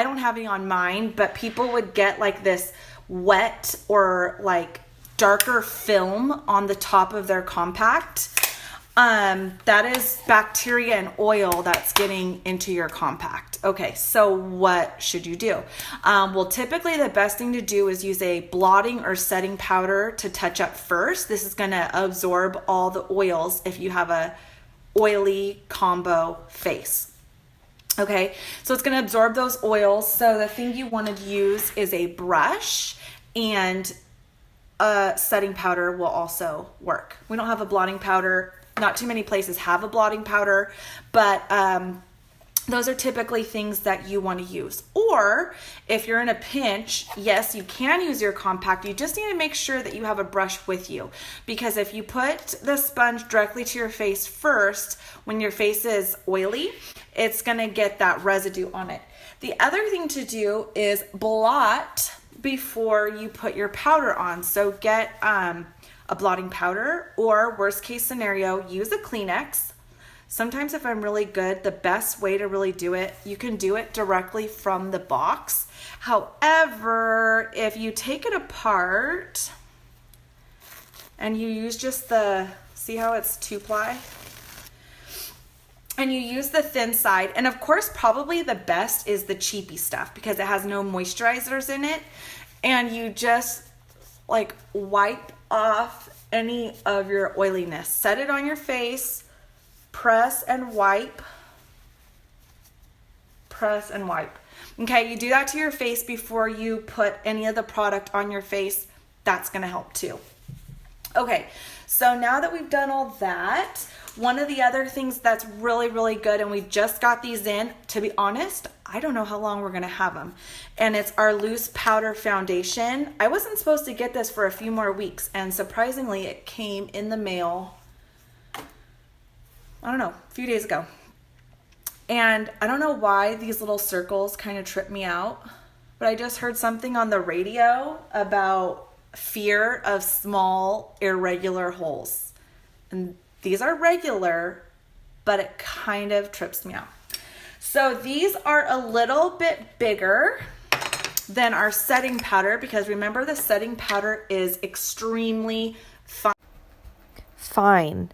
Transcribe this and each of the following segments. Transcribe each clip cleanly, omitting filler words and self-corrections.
I don't have any on mine, but people would get like this wet or like darker film on the top of their compact. That is bacteria and oil that's getting into your compact. Okay, so what should you do? Well, typically the best thing to do is use a blotting or setting powder to touch up first. This is going to absorb all the oils if you have a oily combo face. Okay, so it's going to absorb those oils. So the thing you want to use is a brush, and a setting powder will also work. We don't have a blotting powder. Not too many places have a blotting powder, but those are typically things that you want to use. Or if you're in a pinch, yes, you can use your compact. You just need to make sure that you have a brush with you, because if you put the sponge directly to your face first, when your face is oily, it's going to get that residue on it. The other thing to do is blot before you put your powder on. So get a blotting powder, or worst case scenario, use a Kleenex. Sometimes if I'm really good, the best way to really do it, you can do it directly from the box. However, if you take it apart and you use just the, see how it's 2-ply? And you use the thin side, and of course probably the best is the cheapy stuff because it has no moisturizers in it, and you just like wipe off any of your oiliness. Set it on your face, press and wipe, press and wipe. Okay, you do that to your face before you put any of the product on your face. That's gonna help too. Okay, so now that we've done all that, one of the other things that's really, really good, and we just got these in, to be honest, I don't know how long we're gonna have them, and it's our loose powder foundation. I wasn't supposed to get this for a few more weeks, and surprisingly, it came in the mail, I don't know, a few days ago. And I don't know why these little circles kind of trip me out, but I just heard something on the radio about fear of small irregular holes. And these are regular, but it kind of trips me out. So these are a little bit bigger than our setting powder, because remember the setting powder is extremely fine.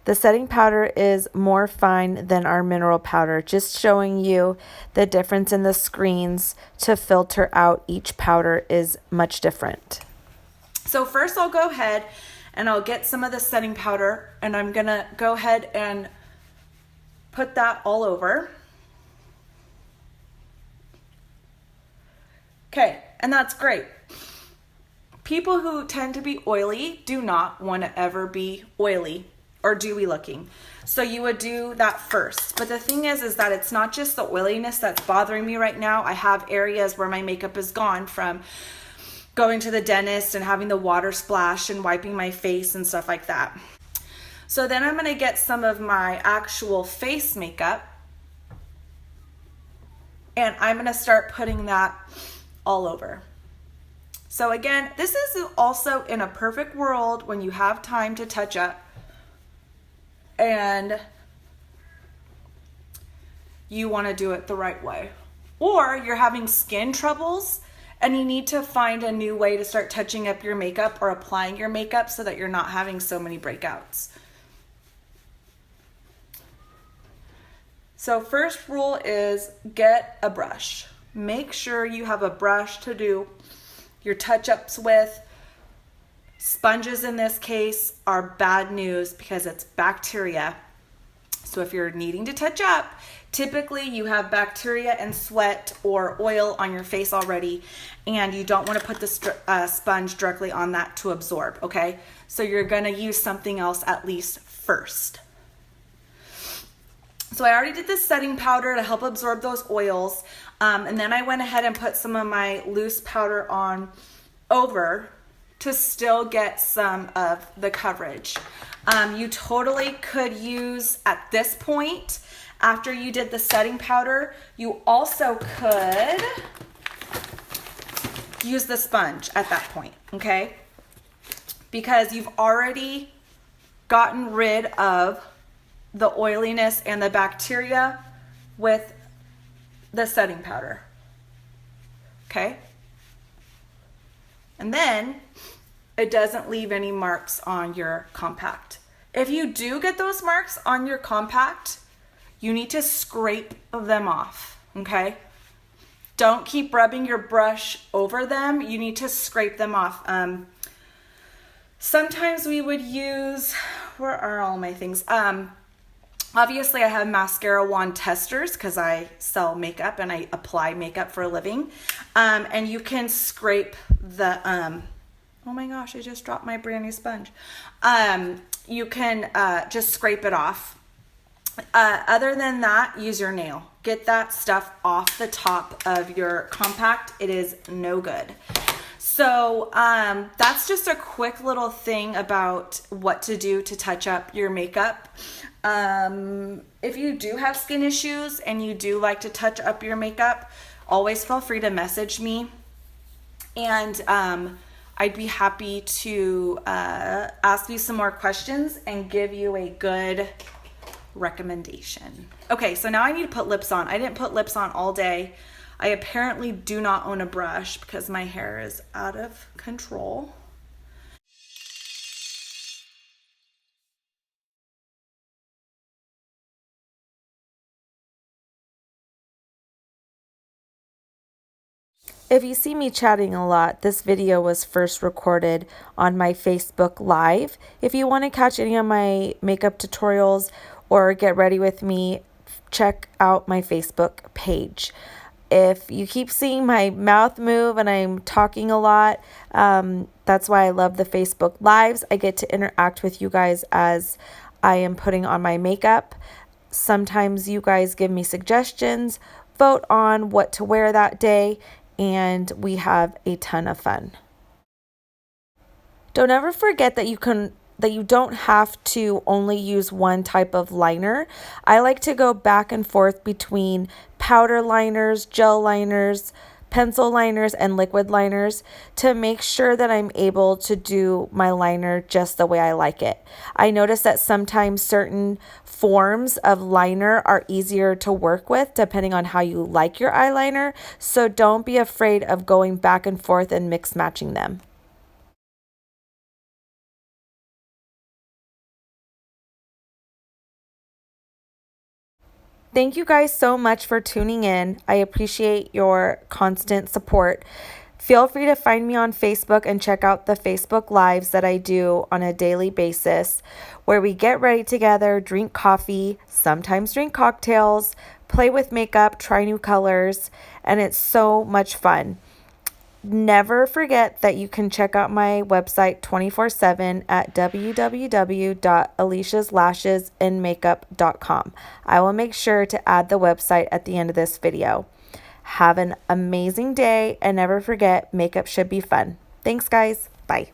The setting powder is more fine than our mineral powder, just showing you the difference in the screens to filter out each powder is much different. So first I'll go ahead and I'll get some of the setting powder, and I'm gonna go ahead and put that all over. Okay, and that's great. People who tend to be oily do not want to ever be oily or dewy looking. So you would do that first. But the thing is that it's not just the oiliness that's bothering me right now. I have areas where my makeup is gone from going to the dentist and having the water splash and wiping my face and stuff like that. So then I'm gonna get some of my actual face makeup, and I'm gonna start putting that all over. So again, this is also in a perfect world when you have time to touch up and you wanna do it the right way. Or you're having skin troubles and you need to find a new way to start touching up your makeup or applying your makeup so that you're not having so many breakouts. So first rule is get a brush. Make sure you have a brush to do your touch-ups with. Sponges in this case are bad news because it's bacteria. So if you're needing to touch up, typically you have bacteria and sweat or oil on your face already, and you don't want to put the sponge directly on that to absorb, okay? So you're going to use something else at least first. So I already did this setting powder to help absorb those oils, and then I went ahead and put some of my loose powder on over to still get some of the coverage. You totally could use, at this point, after you did the setting powder, you also could use the sponge at that point, okay? Because you've already gotten rid of the oiliness and the bacteria with the setting powder. okay? And then it doesn't leave any marks on your compact. If you do get those marks on your compact, you need to scrape them off, okay? Don't keep rubbing your brush over them. You need to scrape them off. Sometimes we would use, where are all my things? Obviously I have mascara wand testers because I sell makeup and I apply makeup for a living. And you can scrape the, oh my gosh, I just dropped my brand new sponge. You can just scrape it off. Other than that, use your nail. Get that stuff off the top of your compact. It is no good. So that's just a quick little thing about what to do to touch up your makeup. If you do have skin issues and you do like to touch up your makeup, always feel free to message me. And I'd be happy to ask you some more questions and give you a good recommendation. Okay, so now I need to put lips on. I didn't put lips on all day. I apparently do not own a brush because my hair is out of control. If you see me chatting a lot, this video was first recorded on my Facebook Live. If you want to catch any of my makeup tutorials or get ready with me, check out my Facebook page. If you keep seeing my mouth move and I'm talking a lot, that's why I love the Facebook Lives. I get to interact with you guys as I am putting on my makeup. Sometimes you guys give me suggestions, vote on what to wear that day, and we have a ton of fun. Don't ever forget that you don't have to only use one type of liner. I like to go back and forth between powder liners, gel liners, pencil liners, and liquid liners to make sure that I'm able to do my liner just the way I like it. I notice that sometimes certain forms of liner are easier to work with depending on how you like your eyeliner, so don't be afraid of going back and forth and mix matching them. Thank you guys so much for tuning in. I appreciate your constant support. Feel free to find me on Facebook and check out the Facebook Lives that I do on a daily basis, where we get ready together, drink coffee, sometimes drink cocktails, play with makeup, try new colors, and it's so much fun. Never forget that you can check out my website 24/7 at www.aliciaslashesinmakeup.com. I will make sure to add the website at the end of this video. Have an amazing day and never forget, makeup should be fun. Thanks, guys. Bye.